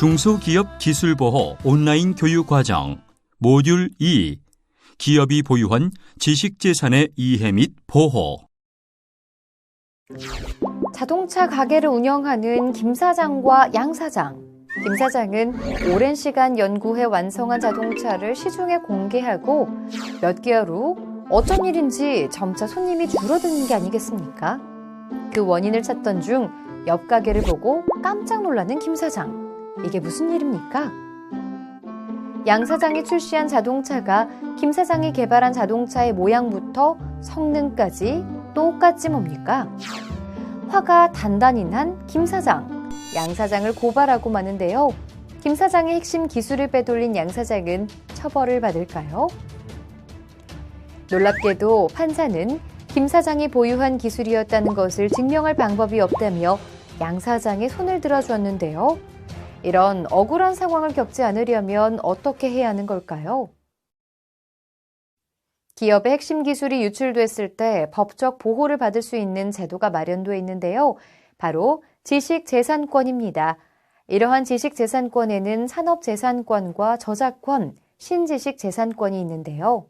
중소기업 기술보호 온라인 교육과정 모듈 2 기업이 보유한 지식재산의 이해 및 보호. 자동차 가게를 운영하는 김 사장과 양 사장. 김 사장은 오랜 시간 연구해 완성한 자동차를 시중에 공개하고 몇 개월 후 어쩐 일인지 점차 손님이 줄어드는 게 아니겠습니까? 그 원인을 찾던 중 옆 가게를 보고 깜짝 놀라는 김 사장. 이게 무슨 일입니까? 양 사장이 출시한 자동차가 김 사장이 개발한 자동차의 모양부터 성능까지 똑같지 뭡니까? 화가 단단히 난 김 사장. 양 사장을 고발하고 마는데요. 김 사장의 핵심 기술을 빼돌린 양 사장은 처벌을 받을까요? 놀랍게도 판사는 김 사장이 보유한 기술이었다는 것을 증명할 방법이 없다며 양 사장의 손을 들어주었는데요. 이런 억울한 상황을 겪지 않으려면 어떻게 해야 하는 걸까요? 기업의 핵심 기술이 유출됐을 때 법적 보호를 받을 수 있는 제도가 마련되어 있는데요. 바로 지식재산권입니다. 이러한 지식재산권에는 산업재산권과 저작권, 신지식재산권이 있는데요.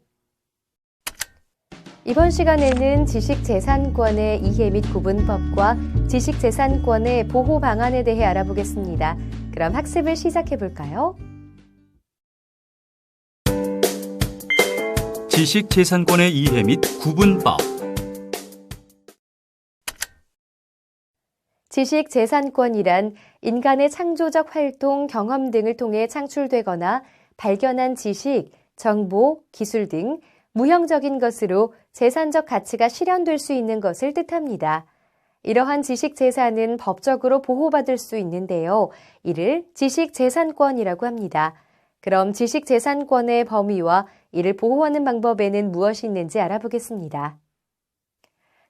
이번 시간에는 지식재산권의 이해 및 구분법과 지식재산권의 보호 방안에 대해 알아보겠습니다. 그럼 학습을 시작해 볼까요? 지식재산권의 이해 및 구분법. 지식재산권이란 인간의 창조적 활동, 경험 등을 통해 창출되거나 발견한 지식, 정보, 기술 등 무형적인 것으로 재산적 가치가 실현될 수 있는 것을 뜻합니다. 이러한 지식재산은 법적으로 보호받을 수 있는데요. 이를 지식재산권이라고 합니다. 그럼 지식재산권의 범위와 이를 보호하는 방법에는 무엇이 있는지 알아보겠습니다.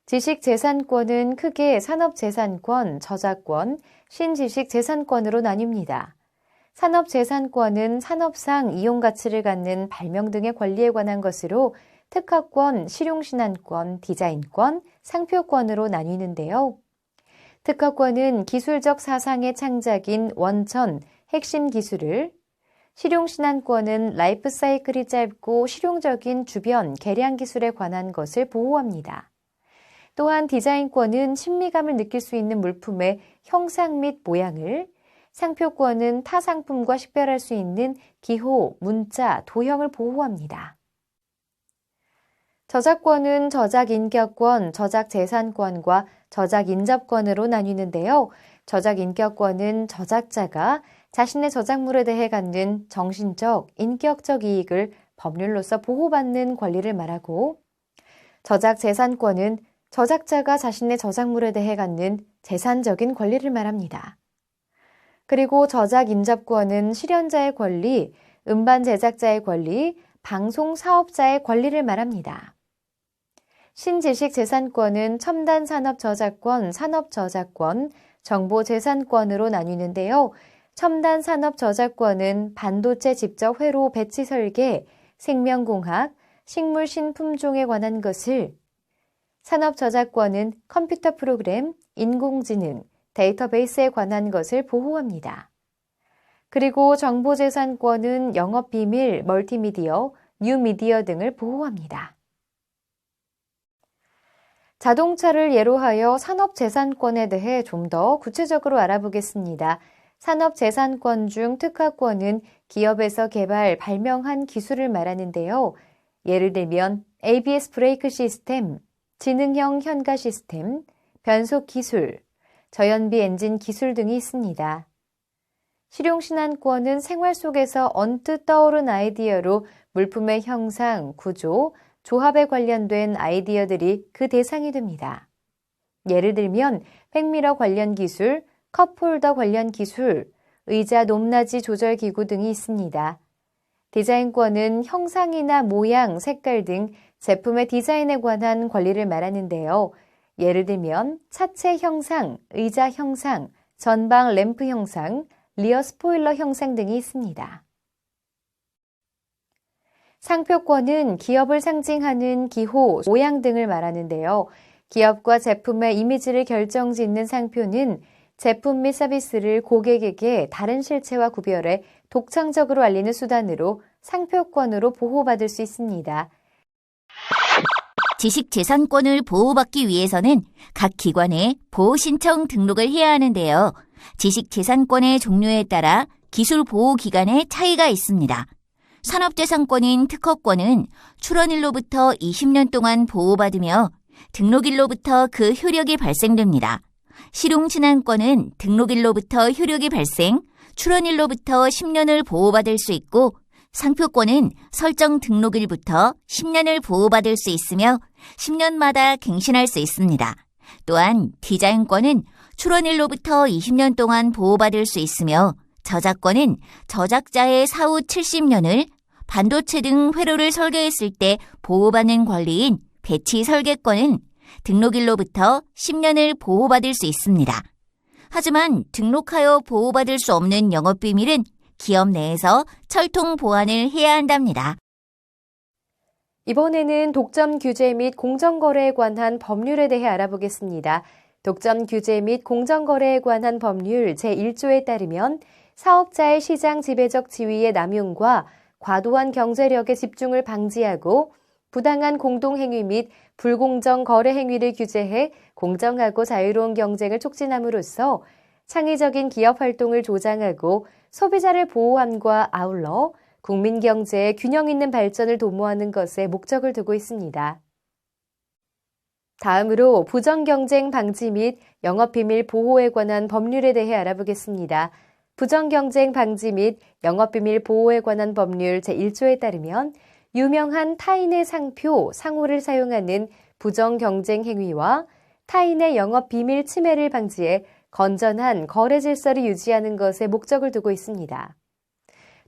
지식재산권은 크게 산업재산권, 저작권, 신지식재산권으로 나뉩니다. 산업재산권은 산업상 이용가치를 갖는 발명 등의 권리에 관한 것으로 특허권, 실용신안권, 디자인권, 상표권으로 나뉘는데요. 특허권은 기술적 사상의 창작인 원천, 핵심 기술을, 실용신안권은 라이프 사이클이 짧고 실용적인 주변, 개량 기술에 관한 것을 보호합니다. 또한 디자인권은 친미감을 느낄 수 있는 물품의 형상 및 모양을, 상표권은 타 상품과 식별할 수 있는 기호, 문자, 도형을 보호합니다. 저작권은 저작인격권, 저작재산권과 저작인접권으로 나뉘는데요. 저작인격권은 저작자가 자신의 저작물에 대해 갖는 정신적, 인격적 이익을 법률로서 보호받는 권리를 말하고, 저작재산권은 저작자가 자신의 저작물에 대해 갖는 재산적인 권리를 말합니다. 그리고 저작인접권은 실현자의 권리, 음반 제작자의 권리, 방송 사업자의 권리를 말합니다. 신지식재산권은 첨단 산업 저작권, 산업 저작권, 정보 재산권으로 나뉘는데요. 첨단 산업 저작권은 반도체 직접 회로 배치 설계, 생명공학, 식물 신품종에 관한 것을, 산업 저작권은 컴퓨터 프로그램, 인공지능, 데이터베이스에 관한 것을 보호합니다. 그리고 정보재산권은 영업비밀, 멀티미디어, 뉴미디어 등을 보호합니다. 자동차를 예로 하여 산업재산권에 대해 좀 더 구체적으로 알아보겠습니다. 산업재산권 중 특허권은 기업에서 개발, 발명한 기술을 말하는데요. 예를 들면 ABS 브레이크 시스템, 지능형 현가 시스템, 변속 기술, 저연비 엔진 기술 등이 있습니다. 실용신안권은 생활 속에서 언뜻 떠오른 아이디어로 물품의 형상, 구조, 조합에 관련된 아이디어들이 그 대상이 됩니다. 예를 들면 백미러 관련 기술, 컵홀더 관련 기술, 의자 높낮이 조절 기구 등이 있습니다. 디자인권은 형상이나 모양, 색깔 등 제품의 디자인에 관한 권리를 말하는데요. 예를 들면 차체 형상, 의자 형상, 전방 램프 형상, 리어 스포일러 형상 등이 있습니다. 상표권은 기업을 상징하는 기호, 모양 등을 말하는데요. 기업과 제품의 이미지를 결정짓는 상표는 제품 및 서비스를 고객에게 다른 실체와 구별해 독창적으로 알리는 수단으로 상표권으로 보호받을 수 있습니다. 지식재산권을 보호받기 위해서는 각 기관에 보호신청 등록을 해야 하는데요. 지식재산권의 종류에 따라 기술보호기간의 차이가 있습니다. 산업재산권인 특허권은 출원일로부터 20년 동안 보호받으며 등록일로부터 그 효력이 발생됩니다. 실용진앙권은 등록일로부터 효력이 발생, 출원일로부터 10년을 보호받을 수 있고 상표권은 설정 등록일부터 10년을 보호받을 수 있으며 10년마다 갱신할 수 있습니다. 또한 디자인권은 출원일로부터 20년 동안 보호받을 수 있으며 저작권은 저작자의 사후 70년을 반도체 등 회로를 설계했을 때 보호받는 권리인 배치 설계권은 등록일로부터 10년을 보호받을 수 있습니다. 하지만 등록하여 보호받을 수 없는 영업비밀은 기업 내에서 철통 보완을 해야 한답니다. 이번에는 독점 규제 및 공정거래에 관한 법률에 대해 알아보겠습니다. 독점 규제 및 공정거래에 관한 법률 제1조에 따르면 사업자의 시장 지배적 지위의 남용과 과도한 경제력의 집중을 방지하고 부당한 공동행위 및 불공정 거래 행위를 규제해 공정하고 자유로운 경쟁을 촉진함으로써 창의적인 기업 활동을 조장하고 소비자를 보호함과 아울러 국민 경제의 균형 있는 발전을 도모하는 것에 목적을 두고 있습니다. 다음으로 부정경쟁 방지 및 영업비밀 보호에 관한 법률에 대해 알아보겠습니다. 부정경쟁 방지 및 영업비밀 보호에 관한 법률 제1조에 따르면 유명한 타인의 상표, 상호를 사용하는 부정경쟁 행위와 타인의 영업비밀 침해를 방지해 건전한 거래 질서를 유지하는 것에 목적을 두고 있습니다.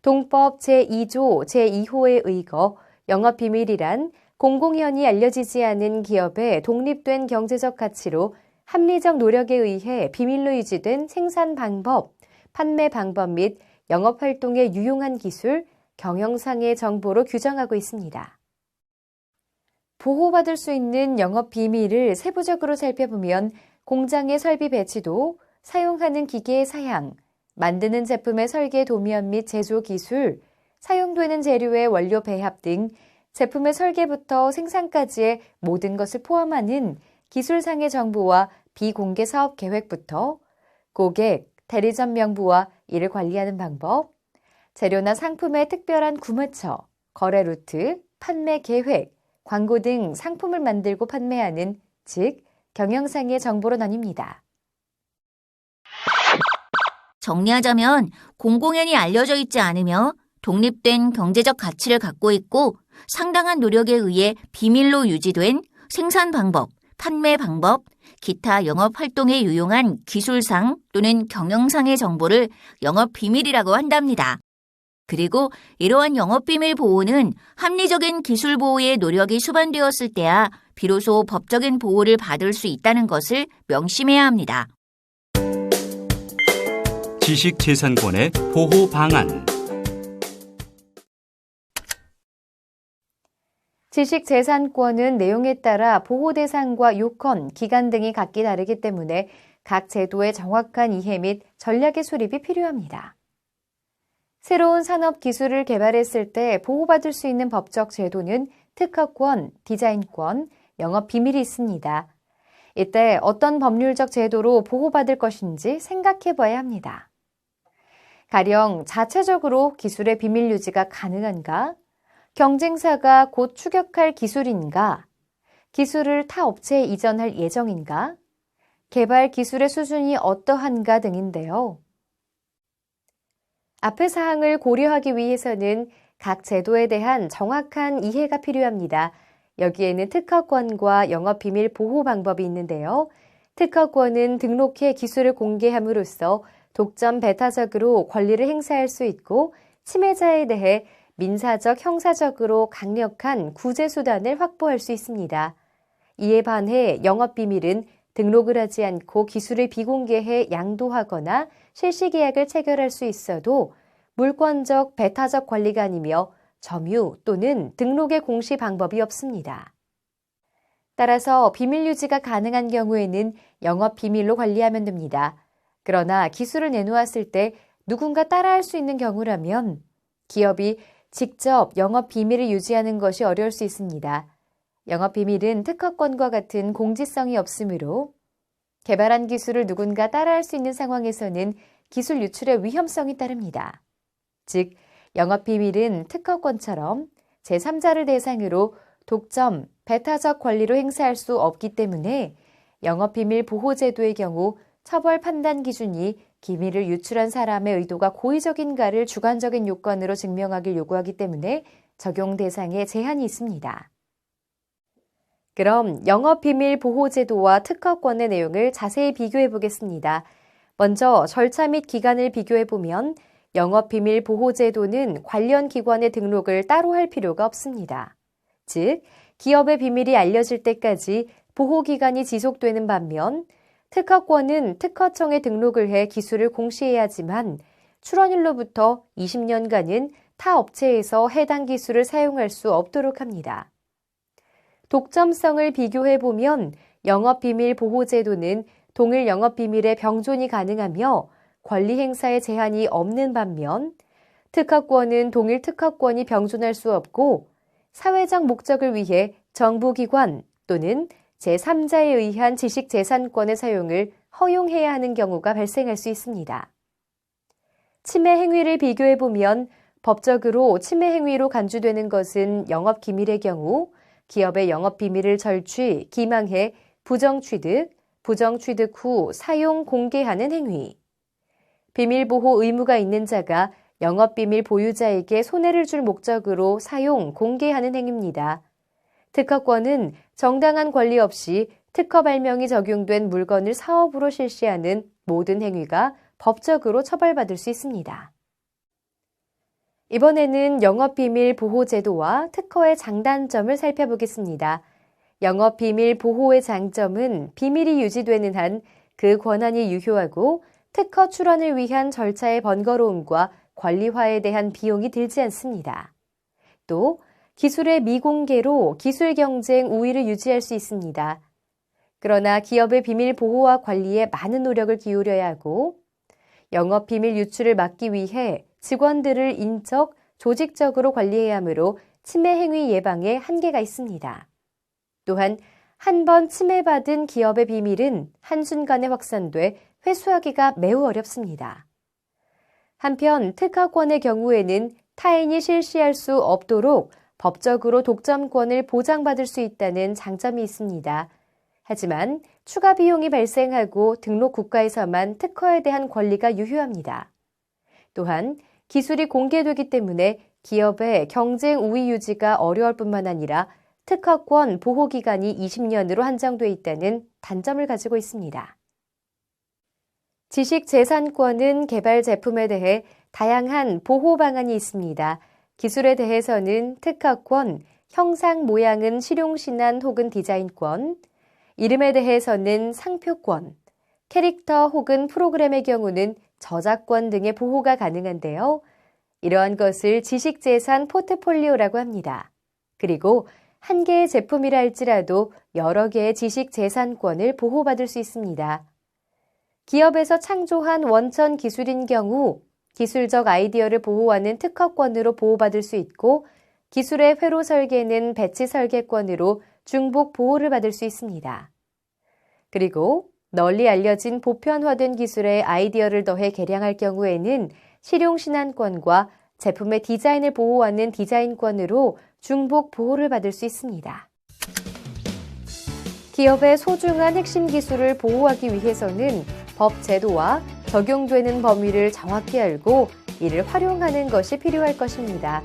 동법 제2조 제2호에 의거 영업비밀이란 공공연히 알려지지 않은 기업의 독립된 경제적 가치로 합리적 노력에 의해 비밀로 유지된 생산 방법, 판매 방법 및 영업활동에 유용한 기술, 경영상의 정보로 규정하고 있습니다. 보호받을 수 있는 영업비밀을 세부적으로 살펴보면 공장의 설비 배치도, 사용하는 기계의 사양, 만드는 제품의 설계 도면 및 제조 기술, 사용되는 재료의 원료 배합 등 제품의 설계부터 생산까지의 모든 것을 포함하는 기술상의 정보와 비공개 사업 계획부터 고객, 대리점 명부와 이를 관리하는 방법, 재료나 상품의 특별한 구매처, 거래 루트, 판매 계획, 광고 등 상품을 만들고 판매하는 즉 경영상의 정보로 나뉩니다. 정리하자면 공공연히 알려져 있지 않으며 독립된 경제적 가치를 갖고 있고 상당한 노력에 의해 비밀로 유지된 생산 방법, 판매 방법, 기타 영업 활동에 유용한 기술상 또는 경영상의 정보를 영업 비밀이라고 한답니다. 그리고 이러한 영업 비밀 보호는 합리적인 기술 보호의 노력이 수반되었을 때야 비로소 법적인 보호를 받을 수 있다는 것을 명심해야 합니다. 지식재산권의 보호 방안. 지식재산권은 내용에 따라 보호 대상과 요건, 기간 등이 각기 다르기 때문에 각 제도의 정확한 이해 및 전략의 수립이 필요합니다. 새로운 산업 기술을 개발했을 때 보호받을 수 있는 법적 제도는 특허권, 디자인권, 영업 비밀이 있습니다. 이때 어떤 법률적 제도로 보호받을 것인지 생각해 봐야 합니다. 가령 자체적으로 기술의 비밀 유지가 가능한가? 경쟁사가 곧 추격할 기술인가? 기술을 타 업체에 이전할 예정인가? 개발 기술의 수준이 어떠한가 등인데요. 앞의 사항을 고려하기 위해서는 각 제도에 대한 정확한 이해가 필요합니다. 여기에는 특허권과 영업비밀 보호 방법이 있는데요. 특허권은 등록해 기술을 공개함으로써 독점 배타적으로 권리를 행사할 수 있고 침해자에 대해 민사적, 형사적으로 강력한 구제 수단을 확보할 수 있습니다. 이에 반해 영업비밀은 등록을 하지 않고 기술을 비공개해 양도하거나 실시계약을 체결할 수 있어도 물권적, 배타적 권리가 아니며 점유 또는 등록의 공시 방법이 없습니다. 따라서 비밀 유지가 가능한 경우에는 영업 비밀로 관리하면 됩니다. 그러나 기술을 내놓았을 때 누군가 따라할 수 있는 경우라면 기업이 직접 영업 비밀을 유지하는 것이 어려울 수 있습니다. 영업 비밀은 특허권과 같은 공지성이 없으므로 개발한 기술을 누군가 따라할 수 있는 상황에서는 기술 유출의 위험성이 따릅니다. 즉, 영업 비밀은 특허권처럼 제3자를 대상으로 독점, 배타적 권리로 행사할 수 없기 때문에 영업비밀 보호제도의 경우 처벌 판단 기준이 기밀을 유출한 사람의 의도가 고의적인가를 주관적인 요건으로 증명하길 요구하기 때문에 적용 대상에 제한이 있습니다. 그럼 영업비밀 보호제도와 특허권의 내용을 자세히 비교해 보겠습니다. 먼저 절차 및 기간을 비교해 보면 영업비밀 보호제도는 관련 기관의 등록을 따로 할 필요가 없습니다. 즉, 기업의 비밀이 알려질 때까지 보호기간이 지속되는 반면 특허권은 특허청에 등록을 해 기술을 공시해야 하지만 출원일로부터 20년간은 타 업체에서 해당 기술을 사용할 수 없도록 합니다. 독점성을 비교해 보면 영업비밀 보호제도는 동일 영업비밀의 병존이 가능하며 권리 행사에 제한이 없는 반면 특허권은 동일 특허권이 병존할 수 없고 사회적 목적을 위해 정부기관 또는 제3자에 의한 지식재산권의 사용을 허용해야 하는 경우가 발생할 수 있습니다. 침해 행위를 비교해보면 법적으로 침해 행위로 간주되는 것은 영업기밀의 경우 기업의 영업비밀을 절취, 기망해 부정취득, 부정취득 후 사용, 공개하는 행위, 비밀보호 의무가 있는 자가 영업비밀 보유자에게 손해를 줄 목적으로 사용, 공개하는 행위입니다. 특허권은 정당한 권리 없이 특허 발명이 적용된 물건을 사업으로 실시하는 모든 행위가 법적으로 처벌받을 수 있습니다. 이번에는 영업비밀 보호제도와 특허의 장단점을 살펴보겠습니다. 영업비밀 보호의 장점은 비밀이 유지되는 한 그 권한이 유효하고 특허 출원을 위한 절차의 번거로움과 권리화에 대한 비용이 들지 않습니다. 또 기술의 미공개로 기술 경쟁 우위를 유지할 수 있습니다. 그러나 기업의 비밀 보호와 관리에 많은 노력을 기울여야 하고 영업 비밀 유출을 막기 위해 직원들을 인적, 조직적으로 관리해야 하므로 침해 행위 예방에 한계가 있습니다. 또한 한 번 침해받은 기업의 비밀은 한순간에 확산돼 회수하기가 매우 어렵습니다. 한편 특허권의 경우에는 타인이 실시할 수 없도록 법적으로 독점권을 보장받을 수 있다는 장점이 있습니다. 하지만 추가 비용이 발생하고 등록 국가에서만 특허에 대한 권리가 유효합니다. 또한 기술이 공개되기 때문에 기업의 경쟁 우위 유지가 어려울 뿐만 아니라 특허권 보호기간이 20년으로 한정돼 있다는 단점을 가지고 있습니다. 지식재산권은 개발 제품에 대해 다양한 보호 방안이 있습니다. 기술에 대해서는 특허권, 형상 모양은 실용신안 혹은 디자인권, 이름에 대해서는 상표권, 캐릭터 혹은 프로그램의 경우는 저작권 등의 보호가 가능한데요. 이러한 것을 지식재산 포트폴리오라고 합니다. 그리고 한 개의 제품이라 할지라도 여러 개의 지식재산권을 보호받을 수 있습니다. 기업에서 창조한 원천 기술인 경우 기술적 아이디어를 보호하는 특허권으로 보호받을 수 있고 기술의 회로 설계는 배치 설계권으로 중복 보호를 받을 수 있습니다. 그리고 널리 알려진 보편화된 기술의 아이디어를 더해 개량할 경우에는 실용신안권과 제품의 디자인을 보호하는 디자인권으로 중복 보호를 받을 수 있습니다. 기업의 소중한 핵심 기술을 보호하기 위해서는 법 제도와 적용되는 범위를 정확히 알고 이를 활용하는 것이 필요할 것입니다.